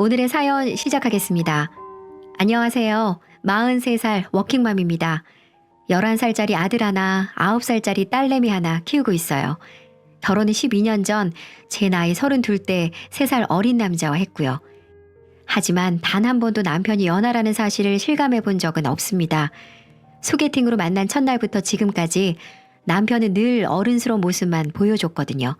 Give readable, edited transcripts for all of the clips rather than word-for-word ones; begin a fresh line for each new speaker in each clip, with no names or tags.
오늘의 사연 시작하겠습니다. 안녕하세요. 43살 워킹맘입니다. 11살짜리 아들 하나, 9살짜리 딸내미 하나 키우고 있어요. 결혼은 12년 전 제 나이 32때 3살 어린 남자와 했고요. 하지만 단 한 번도 남편이 연하라는 사실을 실감해 본 적은 없습니다. 소개팅으로 만난 첫날부터 지금까지 남편은 늘 어른스러운 모습만 보여줬거든요.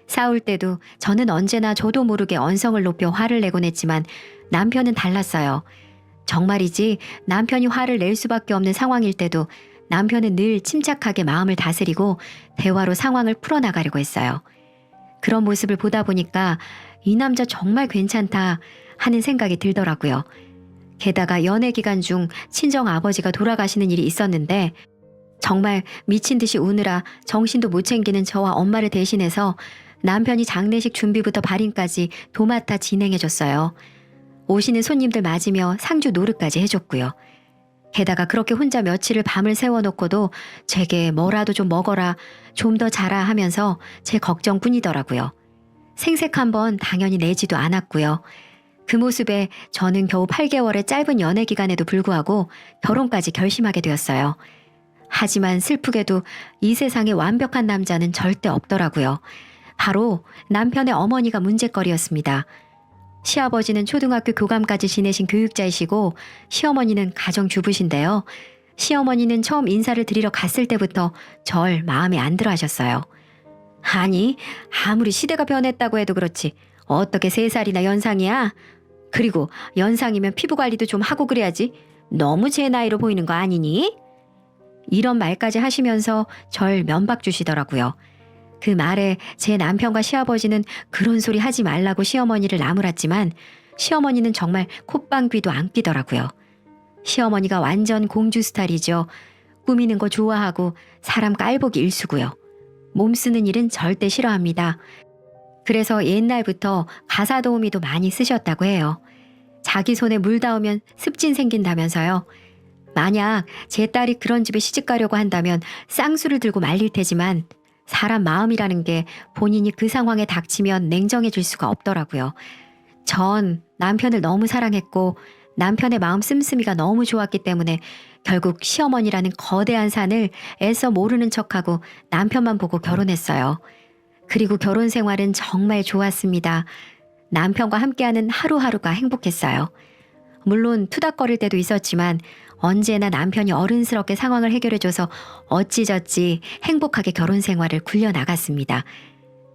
싸울 때도 저는 언제나 저도 모르게 언성을 높여 화를 내곤 했지만 남편은 달랐어요. 정말이지 남편이 화를 낼 수밖에 없는 상황일 때도 남편은 늘 침착하게 마음을 다스리고 대화로 상황을 풀어나가려고 했어요. 그런 모습을 보다 보니까 이 남자 정말 괜찮다 하는 생각이 들더라고요. 게다가 연애 기간 중 친정 아버지가 돌아가시는 일이 있었는데 정말 미친 듯이 우느라 정신도 못 챙기는 저와 엄마를 대신해서 남편이 장례식 준비부터 발인까지 도맡아 진행해줬어요. 오시는 손님들 맞으며 상주 노릇까지 해줬고요. 게다가 그렇게 혼자 며칠을 밤을 세워놓고도 제게 뭐라도 좀 먹어라, 좀 더 자라 하면서 제 걱정뿐이더라고요. 생색 한번 당연히 내지도 않았고요. 그 모습에 저는 겨우 8개월의 짧은 연애 기간에도 불구하고 결혼까지 결심하게 되었어요. 하지만 슬프게도 이 세상에 완벽한 남자는 절대 없더라고요. 바로 남편의 어머니가 문제거리였습니다. 시아버지는 초등학교 교감까지 지내신 교육자이시고 시어머니는 가정주부신데요. 시어머니는 처음 인사를 드리러 갔을 때부터 절 마음에 안 들어 하셨어요. 아니, 아무리 시대가 변했다고 해도 그렇지 어떻게 3살이나 연상이야? 그리고 연상이면 피부 관리도 좀 하고 그래야지. 너무 제 나이로 보이는 거 아니니? 이런 말까지 하시면서 절 면박 주시더라고요. 그 말에 제 남편과 시아버지는 그런 소리 하지 말라고 시어머니를 나무랐지만 시어머니는 정말 콧방귀도 안 끼더라고요. 시어머니가 완전 공주 스타일이죠. 꾸미는 거 좋아하고 사람 깔보기 일수고요. 몸 쓰는 일은 절대 싫어합니다. 그래서 옛날부터 가사 도우미도 많이 쓰셨다고 해요. 자기 손에 물 닿으면 습진 생긴다면서요. 만약 제 딸이 그런 집에 시집가려고 한다면 쌍수를 들고 말릴 테지만 사람 마음이라는 게 본인이 그 상황에 닥치면 냉정해질 수가 없더라고요. 전 남편을 너무 사랑했고 남편의 마음 씀씀이가 너무 좋았기 때문에 결국 시어머니라는 거대한 산을 애써 모르는 척하고 남편만 보고 결혼했어요. 그리고 결혼 생활은 정말 좋았습니다. 남편과 함께하는 하루하루가 행복했어요. 물론 투닥거릴 때도 있었지만 언제나 남편이 어른스럽게 상황을 해결해줘서 어찌저찌 행복하게 결혼 생활을 굴려나갔습니다.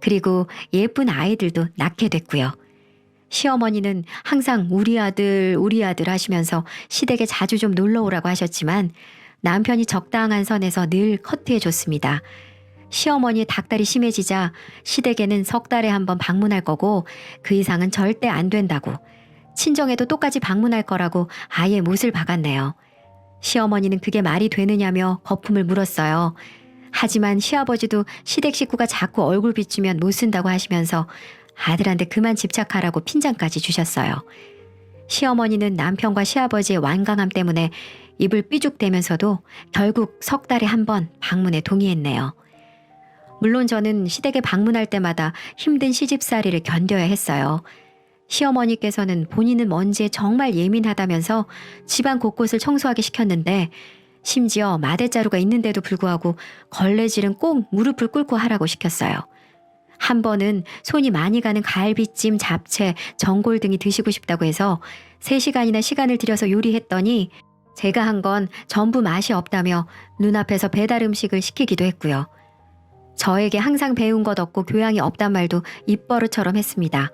그리고 예쁜 아이들도 낳게 됐고요. 시어머니는 항상 우리 아들 하시면서 시댁에 자주 좀 놀러오라고 하셨지만 남편이 적당한 선에서 늘 커트해줬습니다. 시어머니의 닭다리 심해지자 시댁에는 석 달에 한 번 방문할 거고 그 이상은 절대 안 된다고, 친정에도 똑같이 방문할 거라고 아예 못을 박았네요. 시어머니는 그게 말이 되느냐며 거품을 물었어요. 하지만 시아버지도 시댁 식구가 자꾸 얼굴 비추면 못 쓴다고 하시면서 아들한테 그만 집착하라고 핀잔까지 주셨어요. 시어머니는 남편과 시아버지의 완강함 때문에 입을 삐죽대면서도 결국 석 달에 한 번 방문에 동의했네요. 물론 저는 시댁에 방문할 때마다 힘든 시집살이를 견뎌야 했어요. 시어머니께서는 본인은 먼지에 정말 예민하다면서 집안 곳곳을 청소하게 시켰는데 심지어 마대자루가 있는데도 불구하고 걸레질은 꼭 무릎을 꿇고 하라고 시켰어요. 한 번은 손이 많이 가는 갈비찜, 잡채, 전골 등이 드시고 싶다고 해서 3시간이나 시간을 들여서 요리했더니 제가 한 건 전부 맛이 없다며 눈앞에서 배달 음식을 시키기도 했고요. 저에게 항상 배운 것 없고 교양이 없단 말도 입버릇처럼 했습니다.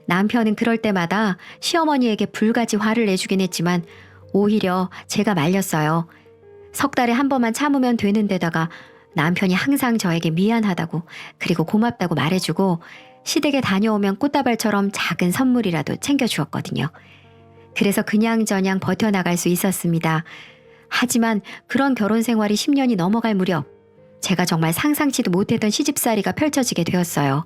남편은 그럴 때마다 시어머니에게 불가지 화를 내주긴 했지만 오히려 제가 말렸어요. 석 달에 한 번만 참으면 되는 데다가 남편이 항상 저에게 미안하다고 그리고 고맙다고 말해주고 시댁에 다녀오면 꽃다발처럼 작은 선물이라도 챙겨주었거든요. 그래서 그냥저냥 버텨나갈 수 있었습니다. 하지만 그런 결혼 생활이 10년이 넘어갈 무렵 제가 정말 상상치도 못했던 시집살이가 펼쳐지게 되었어요.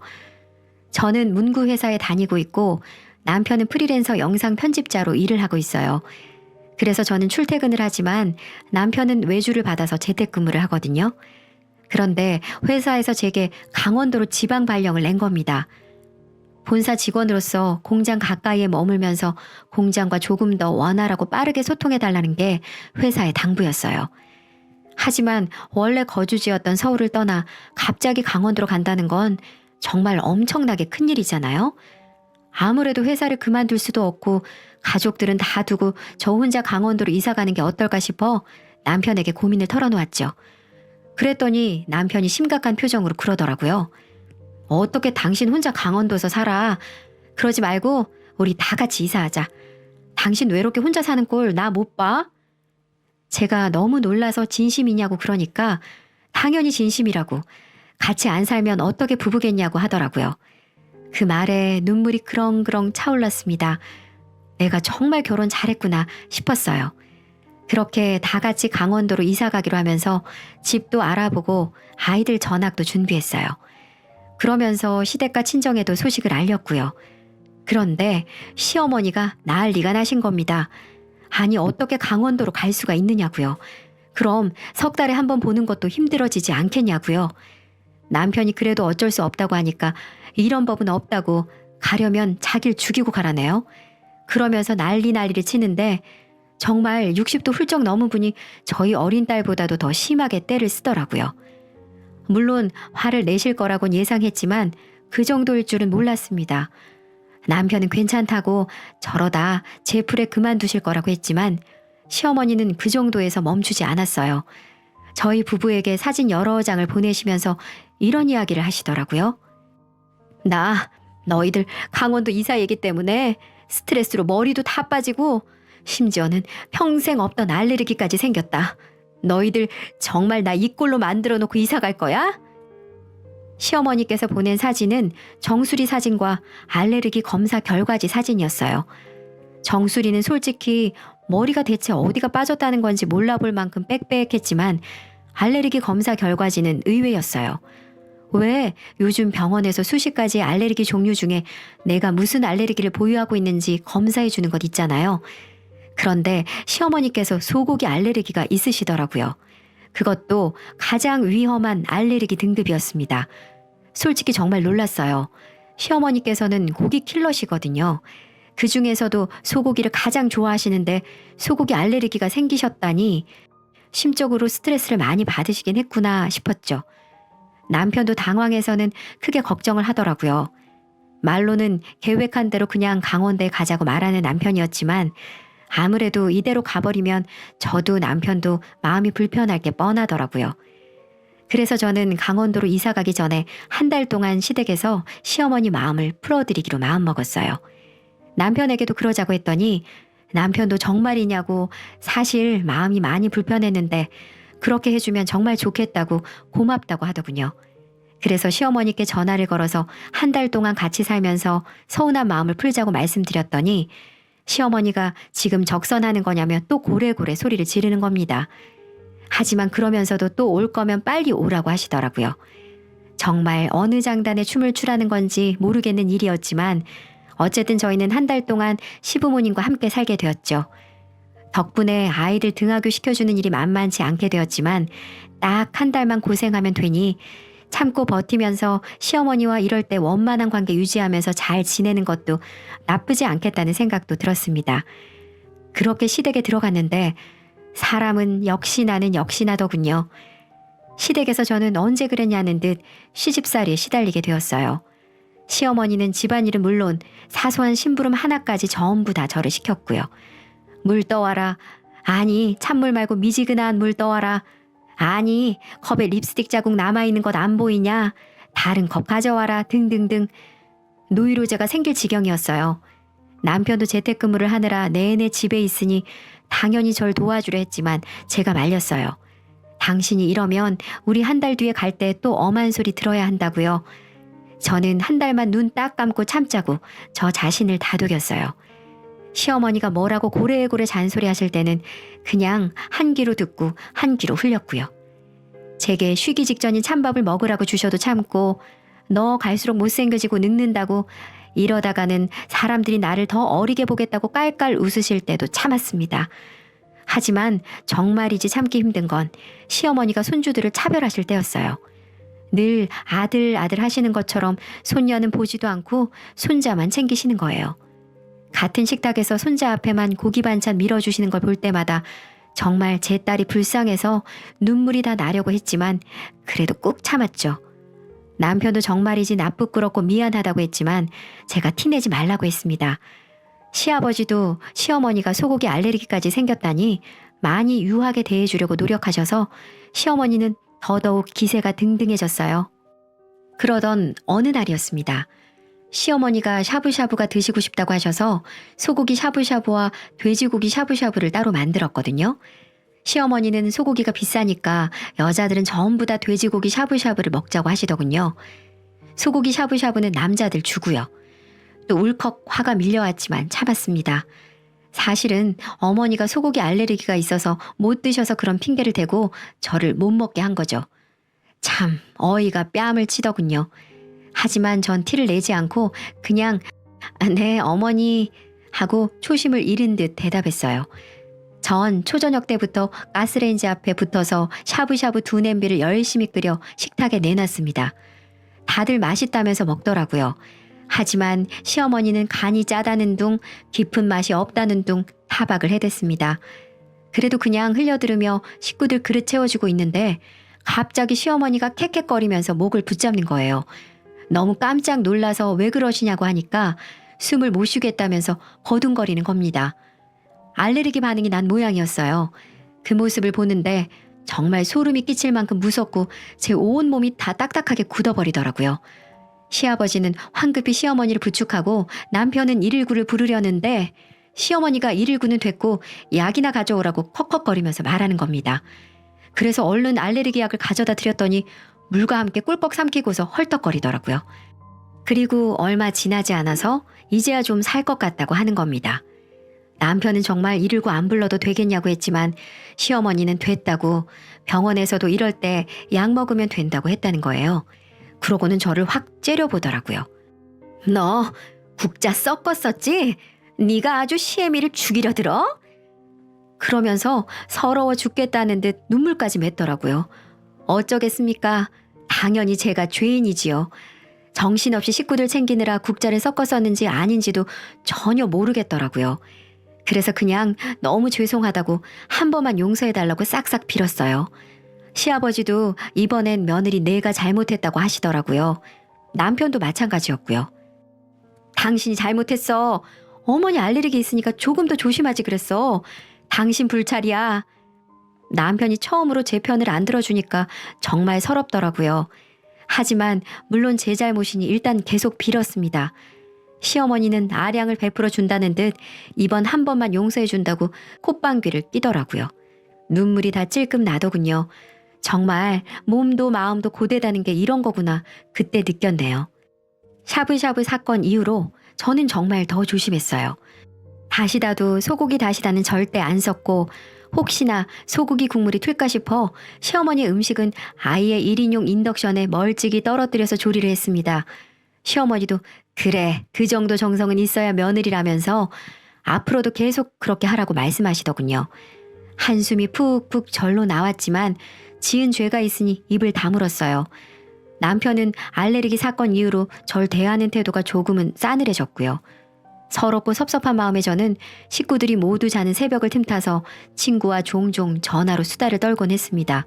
저는 문구회사에 다니고 있고 남편은 프리랜서 영상 편집자로 일을 하고 있어요. 그래서 저는 출퇴근을 하지만 남편은 외주를 받아서 재택근무를 하거든요. 그런데 회사에서 제게 강원도로 지방 발령을 낸 겁니다. 본사 직원으로서 공장 가까이에 머물면서 공장과 조금 더 원활하고 빠르게 소통해달라는 게 회사의 당부였어요. 하지만 원래 거주지였던 서울을 떠나 갑자기 강원도로 간다는 건 정말 엄청나게 큰일이잖아요. 아무래도 회사를 그만둘 수도 없고 가족들은 다 두고 저 혼자 강원도로 이사 가는 게 어떨까 싶어 남편에게 고민을 털어놓았죠. 그랬더니 남편이 심각한 표정으로 그러더라고요. 어떻게 당신 혼자 강원도에서 살아? 그러지 말고 우리 다 같이 이사하자. 당신 외롭게 혼자 사는 꼴 나 못 봐? 제가 너무 놀라서 진심이냐고 그러니까 당연히 진심이라고, 같이 안 살면 어떻게 부부겠냐고 하더라고요. 그 말에 눈물이 그렁그렁 차올랐습니다. 내가 정말 결혼 잘했구나 싶었어요. 그렇게 다 같이 강원도로 이사 가기로 하면서 집도 알아보고 아이들 전학도 준비했어요. 그러면서 시댁과 친정에도 소식을 알렸고요. 그런데 시어머니가 난리가 나신 겁니다. 아니 어떻게 강원도로 갈 수가 있느냐고요. 그럼 석 달에 한 번 보는 것도 힘들어지지 않겠냐고요. 남편이 그래도 어쩔 수 없다고 하니까 이런 법은 없다고, 가려면 자기를 죽이고 가라네요. 그러면서 난리를 치는데 정말 60도 훌쩍 넘은 분이 저희 어린 딸보다도 더 심하게 때를 쓰더라고요. 물론 화를 내실 거라곤 예상했지만 그 정도일 줄은 몰랐습니다. 남편은 괜찮다고 저러다 제 풀에 그만두실 거라고 했지만 시어머니는 그 정도에서 멈추지 않았어요. 저희 부부에게 사진 여러 장을 보내시면서 이런 이야기를 하시더라고요. 나 너희들 강원도 이사 얘기 때문에 스트레스로 머리도 다 빠지고 심지어는 평생 없던 알레르기까지 생겼다. 너희들 정말 나 이 꼴로 만들어 놓고 이사 갈 거야? 시어머니께서 보낸 사진은 정수리 사진과 알레르기 검사 결과지 사진이었어요. 정수리는 솔직히 머리가 대체 어디가 빠졌다는 건지 몰라볼 만큼 빽빽했지만 알레르기 검사 결과지는 의외였어요. 왜 요즘 병원에서 수십 가지의 알레르기 종류 중에 내가 무슨 알레르기를 보유하고 있는지 검사해 주는 것 있잖아요. 그런데 시어머니께서 소고기 알레르기가 있으시더라고요. 그것도 가장 위험한 알레르기 등급이었습니다. 솔직히 정말 놀랐어요. 시어머니께서는 고기 킬러시거든요. 그 중에서도 소고기를 가장 좋아하시는데 소고기 알레르기가 생기셨다니 심적으로 스트레스를 많이 받으시긴 했구나 싶었죠. 남편도 당황해서는 크게 걱정을 하더라고요. 말로는 계획한 대로 그냥 강원도에 가자고 말하는 남편이었지만 아무래도 이대로 가버리면 저도 남편도 마음이 불편할 게 뻔하더라고요. 그래서 저는 강원도로 이사 가기 전에 한 달 동안 시댁에서 시어머니 마음을 풀어드리기로 마음먹었어요. 남편에게도 그러자고 했더니 남편도 정말이냐고, 사실 마음이 많이 불편했는데 그렇게 해주면 정말 좋겠다고 고맙다고 하더군요. 그래서 시어머니께 전화를 걸어서 한 달 동안 같이 살면서 서운한 마음을 풀자고 말씀드렸더니 시어머니가 지금 적선하는 거냐며 또 고래고래 소리를 지르는 겁니다. 하지만 그러면서도 또 올 거면 빨리 오라고 하시더라고요. 정말 어느 장단에 춤을 추라는 건지 모르겠는 일이었지만 어쨌든 저희는 한 달 동안 시부모님과 함께 살게 되었죠. 덕분에 아이들 등하교 시켜주는 일이 만만치 않게 되었지만 딱 한 달만 고생하면 되니 참고 버티면서 시어머니와 이럴 때 원만한 관계 유지하면서 잘 지내는 것도 나쁘지 않겠다는 생각도 들었습니다. 그렇게 시댁에 들어갔는데 사람은 역시나는 역시나더군요. 시댁에서 저는 언제 그랬냐는 듯 시집살이에 시달리게 되었어요. 시어머니는 집안일은 물론 사소한 심부름 하나까지 전부 다 저를 시켰고요. 물 떠와라. 아니 찬물 말고 미지근한 물 떠와라. 아니 컵에 립스틱 자국 남아있는 것 안 보이냐? 다른 컵 가져와라 등등등. 노이로제가 생길 지경이었어요. 남편도 재택근무를 하느라 내내 집에 있으니 당연히 절 도와주려 했지만 제가 말렸어요. 당신이 이러면 우리 한 달 뒤에 갈 때 또 엄한 소리 들어야 한다고요. 저는 한 달만 눈 딱 감고 참자고 저 자신을 다독였어요. 시어머니가 뭐라고 고래고래 잔소리하실 때는 그냥 한 귀로 듣고 한 귀로 흘렸고요. 제게 쉬기 직전인 찬밥을 먹으라고 주셔도 참고 너 갈수록 못생겨지고 늙는다고 이러다가는 사람들이 나를 더 어리게 보겠다고 깔깔 웃으실 때도 참았습니다. 하지만 정말이지 참기 힘든 건 시어머니가 손주들을 차별하실 때였어요. 늘 아들 아들 하시는 것처럼 손녀는 보지도 않고 손자만 챙기시는 거예요. 같은 식탁에서 손자 앞에만 고기 반찬 밀어주시는 걸 볼 때마다 정말 제 딸이 불쌍해서 눈물이 다 나려고 했지만 그래도 꾹 참았죠. 남편도 정말이지 나쁘끄럽고 미안하다고 했지만 제가 티내지 말라고 했습니다. 시아버지도 시어머니가 소고기 알레르기까지 생겼다니 많이 유하게 대해주려고 노력하셔서 시어머니는 더더욱 기세가 등등해졌어요. 그러던 어느 날이었습니다. 시어머니가 샤브샤브가 드시고 싶다고 하셔서 소고기 샤브샤브와 돼지고기 샤브샤브를 따로 만들었거든요. 시어머니는 소고기가 비싸니까 여자들은 전부 다 돼지고기 샤브샤브를 먹자고 하시더군요. 소고기 샤브샤브는 남자들 주고요. 또 울컥 화가 밀려왔지만 참았습니다. 사실은 어머니가 소고기 알레르기가 있어서 못 드셔서 그런 핑계를 대고 저를 못 먹게 한 거죠. 참 어이가 뺨을 치더군요. 하지만 전 티를 내지 않고 그냥 네 어머니 하고 초심을 잃은 듯 대답했어요. 전 초저녁 때부터 가스레인지 앞에 붙어서 샤브샤브 두 냄비를 열심히 끓여 식탁에 내놨습니다. 다들 맛있다면서 먹더라고요. 하지만 시어머니는 간이 짜다는 둥 깊은 맛이 없다는 둥 타박을 해댔습니다. 그래도 그냥 흘려들으며 식구들 그릇 채워주고 있는데 갑자기 시어머니가 캑캑거리면서 목을 붙잡는 거예요. 너무 깜짝 놀라서 왜 그러시냐고 하니까 숨을 못 쉬겠다면서 거둥거리는 겁니다. 알레르기 반응이 난 모양이었어요. 그 모습을 보는데 정말 소름이 끼칠 만큼 무섭고 제 온 몸이 다 딱딱하게 굳어버리더라고요. 시아버지는 황급히 시어머니를 부축하고 남편은 119를 부르려는데 시어머니가 119는 됐고 약이나 가져오라고 컥컥거리면서 말하는 겁니다. 그래서 얼른 알레르기 약을 가져다 드렸더니 물과 함께 꿀꺽 삼키고서 헐떡거리더라고요. 그리고 얼마 지나지 않아서 이제야 좀 살 것 같다고 하는 겁니다. 남편은 정말 119 안 불러도 되겠냐고 했지만 시어머니는 됐다고 병원에서도 이럴 때 약 먹으면 된다고 했다는 거예요. 그러고는 저를 확 째려보더라고요. 너 국자 섞었었지? 네가 아주 시애미를 죽이려 들어? 그러면서 서러워 죽겠다는 듯 눈물까지 맺더라고요. 어쩌겠습니까? 당연히 제가 죄인이지요. 정신없이 식구들 챙기느라 국자를 섞었었는지 아닌지도 전혀 모르겠더라고요. 그래서 그냥 너무 죄송하다고 한 번만 용서해달라고 싹싹 빌었어요. 시아버지도 이번엔 며느리 내가 잘못했다고 하시더라고요. 남편도 마찬가지였고요. 당신이 잘못했어. 어머니 알레르기 있으니까 조금 더 조심하지 그랬어. 당신 불찰이야. 남편이 처음으로 제 편을 안 들어주니까 정말 서럽더라고요. 하지만 물론 제 잘못이니 일단 계속 빌었습니다. 시어머니는 아량을 베풀어 준다는 듯 이번 한 번만 용서해 준다고 콧방귀를 끼더라고요. 눈물이 다 찔끔 나더군요. 정말 몸도 마음도 고되다는 게 이런 거구나 그때 느꼈네요. 샤브샤브 사건 이후로 저는 정말 더 조심했어요. 다시다도 소고기 다시다는 절대 안 섞고 혹시나 소고기 국물이 튈까 싶어 시어머니 음식은 아이의 1인용 인덕션에 멀찍이 떨어뜨려서 조리를 했습니다. 시어머니도 그래 그 정도 정성은 있어야 며느리라면서 앞으로도 계속 그렇게 하라고 말씀하시더군요. 한숨이 푹푹 절로 나왔지만 지은 죄가 있으니 입을 다물었어요. 남편은 알레르기 사건 이후로 절 대하는 태도가 조금은 싸늘해졌고요. 서럽고 섭섭한 마음에 저는 식구들이 모두 자는 새벽을 틈타서 친구와 종종 전화로 수다를 떨곤 했습니다.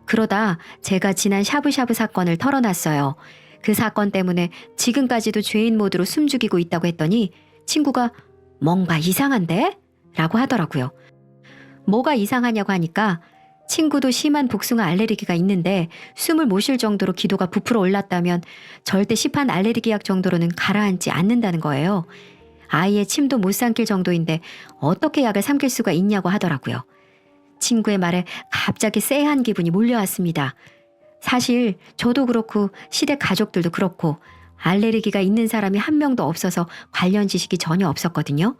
그러다 제가 지난 샤브샤브 사건을 털어놨어요. 그 사건 때문에 지금까지도 죄인 모드로 숨죽이고 있다고 했더니 친구가 뭔가 이상한데? 라고 하더라고요. 뭐가 이상하냐고 하니까 친구도 심한 복숭아 알레르기가 있는데 숨을 못 쉴 정도로 기도가 부풀어 올랐다면 절대 시판 알레르기 약 정도로는 가라앉지 않는다는 거예요. 아이의 침도 못 삼킬 정도인데 어떻게 약을 삼킬 수가 있냐고 하더라고요. 친구의 말에 갑자기 쎄한 기분이 몰려왔습니다. 사실 저도 그렇고 시댁 가족들도 그렇고 알레르기가 있는 사람이 한 명도 없어서 관련 지식이 전혀 없었거든요.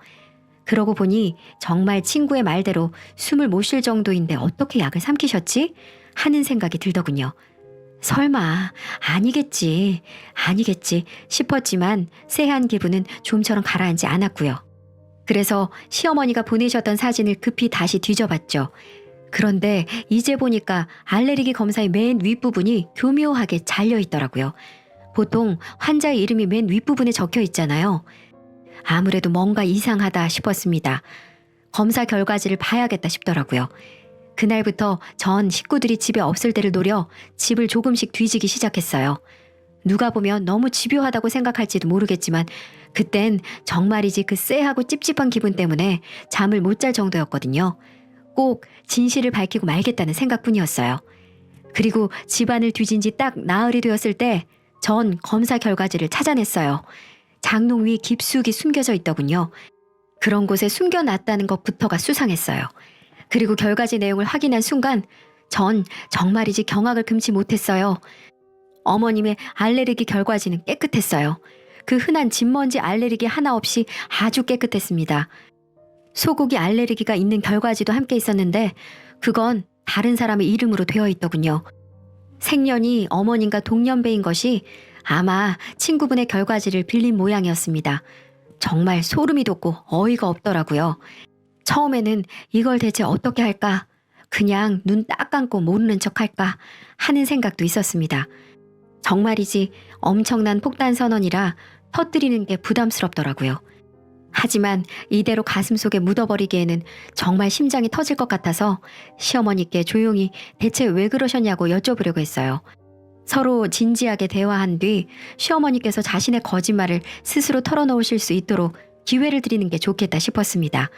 그러고 보니 정말 친구의 말대로 숨을 못 쉴 정도인데 어떻게 약을 삼키셨지? 하는 생각이 들더군요. 설마 아니겠지 싶었지만 쎄한 기분은 좀처럼 가라앉지 않았고요. 그래서 시어머니가 보내셨던 사진을 급히 다시 뒤져봤죠. 그런데 이제 보니까 알레르기 검사의 맨 윗부분이 교묘하게 잘려 있더라고요. 보통 환자의 이름이 맨 윗부분에 적혀 있잖아요. 아무래도 뭔가 이상하다 싶었습니다. 검사 결과지를 봐야겠다 싶더라고요. 그날부터 전 식구들이 집에 없을 때를 노려 집을 조금씩 뒤지기 시작했어요. 누가 보면 너무 집요하다고 생각할지도 모르겠지만 그땐 정말이지 그 쎄하고 찝찝한 기분 때문에 잠을 못 잘 정도였거든요. 꼭 진실을 밝히고 말겠다는 생각뿐이었어요. 그리고 집안을 뒤진 지 딱 나흘이 되었을 때 전 검사 결과지를 찾아냈어요. 장롱 위 깊숙이 숨겨져 있더군요. 그런 곳에 숨겨놨다는 것부터가 수상했어요. 그리고 결과지 내용을 확인한 순간 전 정말이지 경악을 금치 못했어요. 어머님의 알레르기 결과지는 깨끗했어요. 그 흔한 진먼지 알레르기 하나 없이 아주 깨끗했습니다. 소고기 알레르기가 있는 결과지도 함께 있었는데 그건 다른 사람의 이름으로 되어 있더군요. 생년이 어머님과 동년배인 것이 아마 친구분의 결과지를 빌린 모양이었습니다. 정말 소름이 돋고 어이가 없더라고요. 처음에는 이걸 대체 어떻게 할까? 그냥 눈 딱 감고 모르는 척 할까? 하는 생각도 있었습니다. 정말이지 엄청난 폭탄 선언이라 터뜨리는 게 부담스럽더라고요. 하지만 이대로 가슴속에 묻어버리기에는 정말 심장이 터질 것 같아서 시어머니께 조용히 대체 왜 그러셨냐고 여쭤보려고 했어요. 서로 진지하게 대화한 뒤 시어머니께서 자신의 거짓말을 스스로 털어놓으실 수 있도록 기회를 드리는 게 좋겠다 싶었습니다.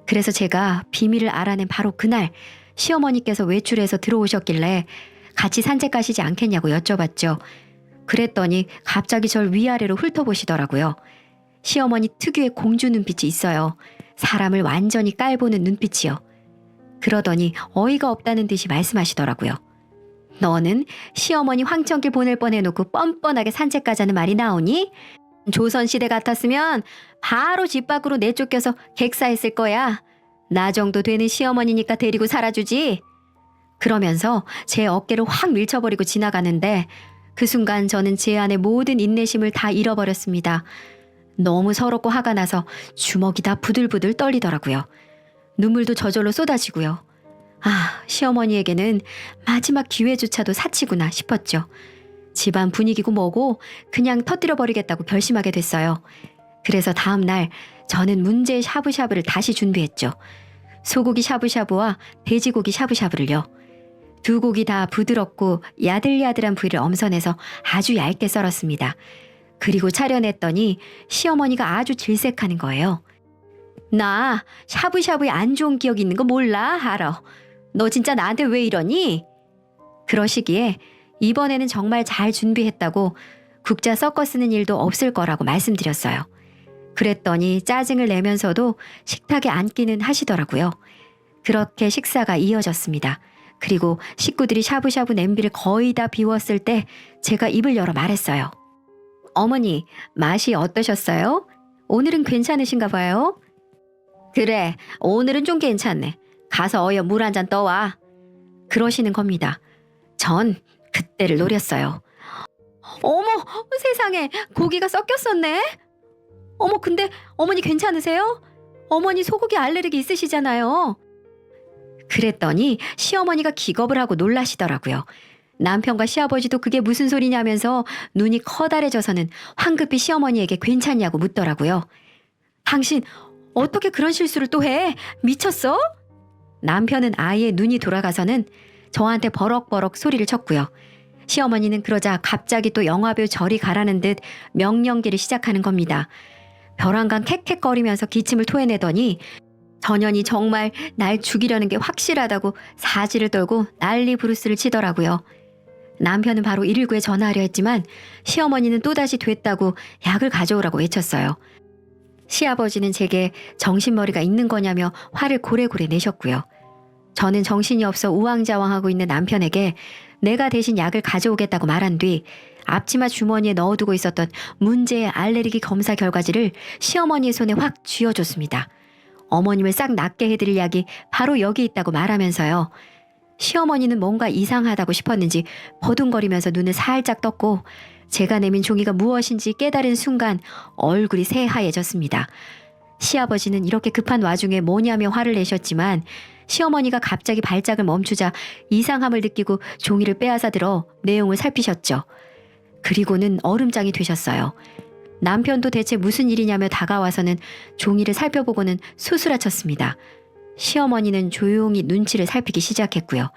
그래서 제가 비밀을 알아낸 바로 그날 시어머니께서 외출해서 들어오셨길래 같이 산책 가시지 않겠냐고 여쭤봤죠. 그랬더니 갑자기 절 위아래로 훑어보시더라고요. 시어머니 특유의 공주 눈빛이 있어요. 사람을 완전히 깔보는 눈빛이요. 그러더니 어이가 없다는 듯이 말씀하시더라고요. 너는 시어머니 황천길 보낼 뻔해놓고 뻔뻔하게 산책 가자는 말이 나오니? 조선시대 같았으면 바로 집 밖으로 내쫓겨서 객사했을 거야. 나 정도 되는 시어머니니까 데리고 살아주지. 그러면서 제 어깨를 확 밀쳐버리고 지나가는데 그 순간 저는 제 안의 모든 인내심을 다 잃어버렸습니다. 너무 서럽고 화가 나서 주먹이 다 부들부들 떨리더라고요. 눈물도 저절로 쏟아지고요. 아, 시어머니에게는 마지막 기회조차도 사치구나 싶었죠. 집안 분위기고 뭐고 그냥 터뜨려버리겠다고 결심하게 됐어요. 그래서 다음 날 저는 문제의 샤브샤브를 다시 준비했죠. 소고기 샤브샤브와 돼지고기 샤브샤브를요. 두 고기 다 부드럽고 야들야들한 부위를 엄선해서 아주 얇게 썰었습니다. 그리고 차려냈더니 시어머니가 아주 질색하는 거예요. 나 샤브샤브에 안 좋은 기억 있는 거 몰라? 알아. 너 진짜 나한테 왜 이러니? 그러시기에 이번에는 정말 잘 준비했다고 국자 섞어 쓰는 일도 없을 거라고 말씀드렸어요. 그랬더니 짜증을 내면서도 식탁에 앉기는 하시더라고요. 그렇게 식사가 이어졌습니다. 그리고 식구들이 샤브샤브 냄비를 거의 다 비웠을 때 제가 입을 열어 말했어요. 어머니, 맛이 어떠셨어요? 오늘은 괜찮으신가 봐요? 그래, 오늘은 좀 괜찮네. 가서 어여 물 한 잔 떠와. 그러시는 겁니다. 전 그때를 노렸어요. 어머, 세상에 고기가 섞였었네. 어머, 근데 어머니 괜찮으세요? 어머니 소고기 알레르기 있으시잖아요. 그랬더니 시어머니가 기겁을 하고 놀라시더라고요. 남편과 시아버지도 그게 무슨 소리냐면서 눈이 커다래져서는 황급히 시어머니에게 괜찮냐고 묻더라고요. 당신 어떻게 그런 실수를 또 해? 미쳤어? 남편은 아예 눈이 돌아가서는 저한테 버럭버럭 소리를 쳤고요. 시어머니는 그러자 갑자기 또 영화배우 저리 가라는 듯 명령기를 시작하는 겁니다. 벼랑간 캑캑거리면서 기침을 토해내더니 전현이 정말 날 죽이려는 게 확실하다고 사지를 떨고 난리 부르스를 치더라고요. 남편은 바로 119에 전화하려 했지만 시어머니는 또다시 됐다고 약을 가져오라고 외쳤어요. 시아버지는 제게 정신머리가 있는 거냐며 화를 고래고래 내셨고요. 저는 정신이 없어 우왕좌왕하고 있는 남편에게 내가 대신 약을 가져오겠다고 말한 뒤 앞치마 주머니에 넣어두고 있었던 문제의 알레르기 검사 결과지를 시어머니의 손에 확 쥐어줬습니다. 어머님을 싹 낫게 해드릴 약이 바로 여기 있다고 말하면서요. 시어머니는 뭔가 이상하다고 싶었는지 버둥거리면서 눈을 살짝 떴고 제가 내민 종이가 무엇인지 깨달은 순간 얼굴이 새하얘졌습니다. 시아버지는 이렇게 급한 와중에 뭐냐며 화를 내셨지만 시어머니가 갑자기 발작을 멈추자 이상함을 느끼고 종이를 빼앗아 들어 내용을 살피셨죠. 그리고는 얼음장이 되셨어요. 남편도 대체 무슨 일이냐며 다가와서는 종이를 살펴보고는 수스라쳤습니다. 시어머니는 조용히 눈치를 살피기 시작했고요.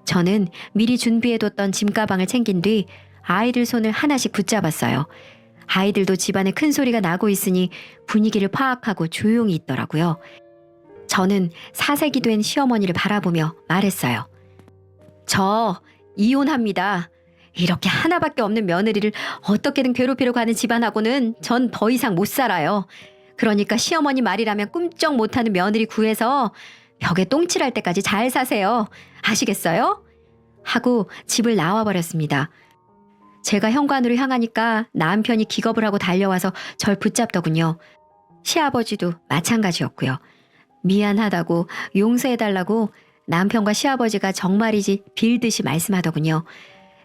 저는 미리 준비해뒀던 짐가방을 챙긴 뒤 아이들 손을 하나씩 붙잡았어요. 아이들도 집안에 큰 소리가 나고 있으니 분위기를 파악하고 조용히 있더라고요. 저는 사색이 된 시어머니를 바라보며 말했어요. 저 이혼합니다. 이렇게 하나밖에 없는 며느리를 어떻게든 괴롭히려 가는 집안하고는 전 더 이상 못 살아요. 그러니까 시어머니 말이라면 꿈쩍 못하는 며느리 구해서 벽에 똥칠할 때까지 잘 사세요. 아시겠어요? 하고 집을 나와버렸습니다. 제가 현관으로 향하니까 남편이 기겁을 하고 달려와서 절 붙잡더군요. 시아버지도 마찬가지였고요. 미안하다고 용서해달라고 남편과 시아버지가 정말이지 빌듯이 말씀하더군요.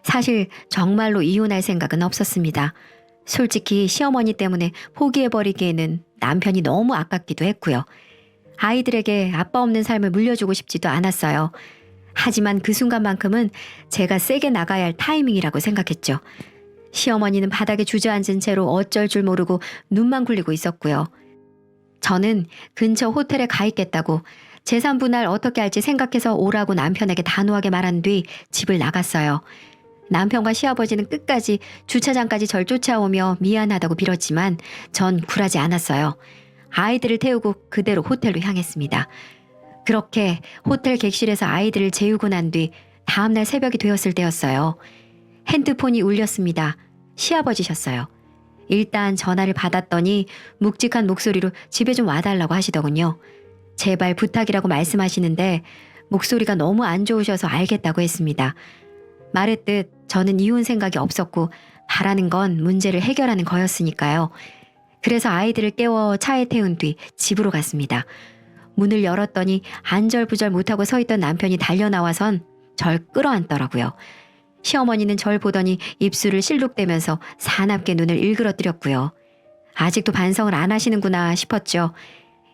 사실 정말로 이혼할 생각은 없었습니다. 솔직히 시어머니 때문에 포기해버리기에는 남편이 너무 아깝기도 했고요. 아이들에게 아빠 없는 삶을 물려주고 싶지도 않았어요. 하지만 그 순간만큼은 제가 세게 나가야 할 타이밍이라고 생각했죠. 시어머니는 바닥에 주저앉은 채로 어쩔 줄 모르고 눈만 굴리고 있었고요. 저는 근처 호텔에 가 있겠다고 재산 분할 어떻게 할지 생각해서 오라고 남편에게 단호하게 말한 뒤 집을 나갔어요. 남편과 시아버지는 끝까지 주차장까지 절 쫓아오며 미안하다고 빌었지만 전 굴하지 않았어요. 아이들을 태우고 그대로 호텔로 향했습니다. 그렇게 호텔 객실에서 아이들을 재우고 난 뒤 다음날 새벽이 되었을 때였어요. 핸드폰이 울렸습니다. 시아버지셨어요. 일단 전화를 받았더니 묵직한 목소리로 집에 좀 와달라고 하시더군요. 제발 부탁이라고 말씀하시는데 목소리가 너무 안 좋으셔서 알겠다고 했습니다. 말했듯 저는 이혼 생각이 없었고 바라는 건 문제를 해결하는 거였으니까요. 그래서 아이들을 깨워 차에 태운 뒤 집으로 갔습니다. 문을 열었더니 안절부절 못하고 서 있던 남편이 달려나와선 절 끌어안더라고요. 시어머니는 절 보더니 입술을 실룩대면서 사납게 눈을 일그러뜨렸고요. 아직도 반성을 안 하시는구나 싶었죠.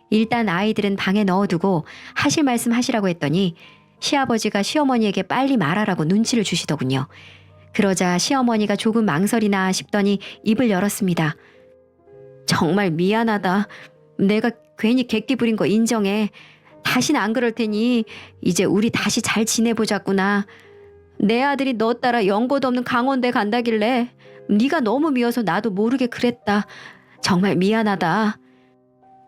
일단 아이들은 방에 넣어두고 하실 말씀 하시라고 했더니 시아버지가 시어머니에게 빨리 말하라고 눈치를 주시더군요. 그러자 시어머니가 조금 망설이나 싶더니 입을 열었습니다. 정말 미안하다. 내가 괜히 객기 부린 거 인정해. 다시는 안 그럴 테니 이제 우리 다시 잘 지내보자꾸나. 내 아들이 너 따라 연고도 없는 강원대 간다길래 네가 너무 미워서 나도 모르게 그랬다. 정말 미안하다.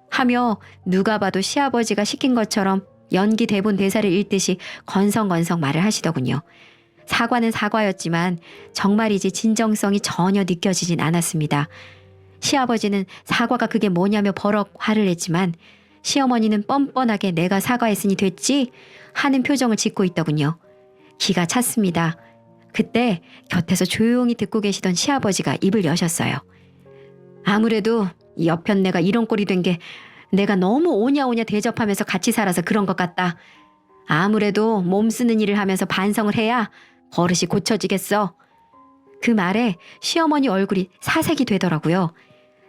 하며 누가 봐도 시아버지가 시킨 것처럼 연기 대본 대사를 읽듯이 건성건성 말을 하시더군요. 사과는 사과였지만 정말이지 진정성이 전혀 느껴지진 않았습니다. 시아버지는 사과가 그게 뭐냐며 버럭 화를 냈지만 시어머니는 뻔뻔하게 내가 사과했으니 됐지 하는 표정을 짓고 있더군요. 기가 찼습니다. 그때 곁에서 조용히 듣고 계시던 시아버지가 입을 여셨어요. 아무래도 이 여편네가 이런 꼴이 된 게 내가 너무 오냐오냐 대접하면서 같이 살아서 그런 것 같다. 아무래도 몸 쓰는 일을 하면서 반성을 해야 버릇이 고쳐지겠어. 그 말에 시어머니 얼굴이 사색이 되더라고요.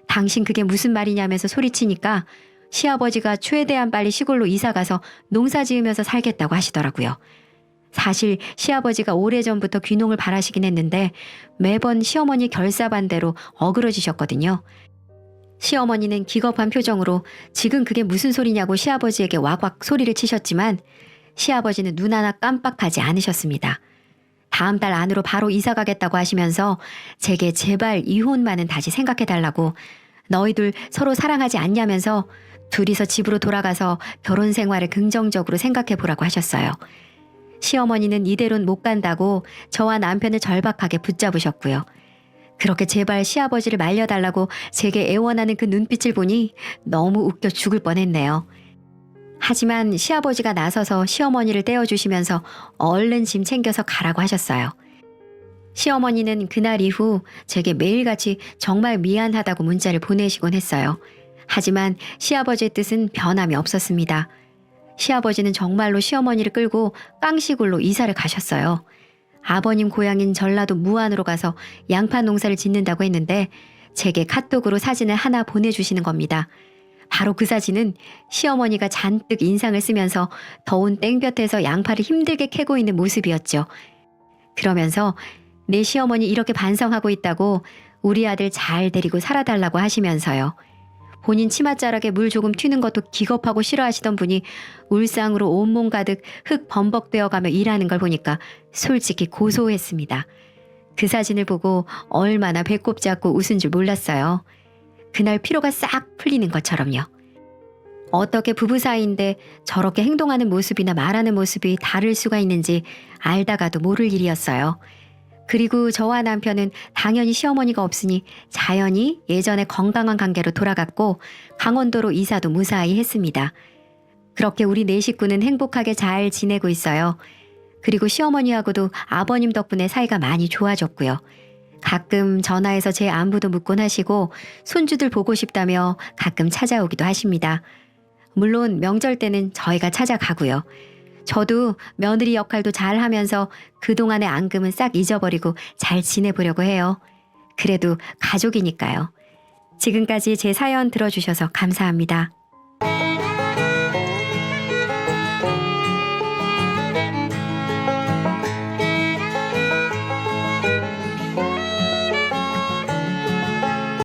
당신 그게 무슨 말이냐면서 소리치니까 시아버지가 최대한 빨리 시골로 이사가서 농사 지으면서 살겠다고 하시더라고요. 사실 시아버지가 오래전부터 귀농을 바라시긴 했는데 매번 시어머니 결사반대로 어그러지셨거든요. 시어머니는 기겁한 표정으로 지금 그게 무슨 소리냐고 시아버지에게 와곽 소리를 치셨지만 시아버지는 눈 하나 깜빡하지 않으셨습니다. 다음 달 안으로 바로 이사 가겠다고 하시면서 제게 제발 이혼만은 다시 생각해달라고 너희들 서로 사랑하지 않냐면서 둘이서 집으로 돌아가서 결혼 생활을 긍정적으로 생각해보라고 하셨어요. 시어머니는 이대로는 못 간다고 저와 남편을 절박하게 붙잡으셨고요. 그렇게 제발 시아버지를 말려달라고 제게 애원하는 그 눈빛을 보니 너무 웃겨 죽을 뻔했네요. 하지만 시아버지가 나서서 시어머니를 떼어주시면서 얼른 짐 챙겨서 가라고 하셨어요. 시어머니는 그날 이후 제게 매일같이 정말 미안하다고 문자를 보내시곤 했어요. 하지만 시아버지의 뜻은 변함이 없었습니다. 시아버지는 정말로 시어머니를 끌고 깡시골로 이사를 가셨어요. 아버님 고향인 전라도 무안으로 가서 양파 농사를 짓는다고 했는데 제게 카톡으로 사진을 하나 보내주시는 겁니다. 바로 그 사진은 시어머니가 잔뜩 인상을 쓰면서 더운 땡볕에서 양파를 힘들게 캐고 있는 모습이었죠. 그러면서 내 시어머니 이렇게 반성하고 있다고 우리 아들 잘 데리고 살아달라고 하시면서요. 본인 치맛자락에 물 조금 튀는 것도 기겁하고 싫어하시던 분이 울상으로 온몸 가득 흙 범벅되어가며 일하는 걸 보니까 솔직히 고소했습니다. 그 사진을 보고 얼마나 배꼽 잡고 웃은 줄 몰랐어요. 그날 피로가 싹 풀리는 것처럼요. 어떻게 부부 사이인데 저렇게 행동하는 모습이나 말하는 모습이 다를 수가 있는지 알다가도 모를 일이었어요. 그리고 저와 남편은 당연히 시어머니가 없으니 자연히 예전의 건강한 관계로 돌아갔고 강원도로 이사도 무사히 했습니다. 그렇게 우리 네 식구는 행복하게 잘 지내고 있어요. 그리고 시어머니하고도 아버님 덕분에 사이가 많이 좋아졌고요. 가끔 전화해서 제 안부도 묻곤 하시고 손주들 보고 싶다며 가끔 찾아오기도 하십니다. 물론 명절 때는 저희가 찾아가고요. 저도 며느리 역할도 잘 하면서 그동안의 앙금은 싹 잊어버리고 잘 지내보려고 해요. 그래도 가족이니까요. 지금까지 제 사연 들어주셔서 감사합니다.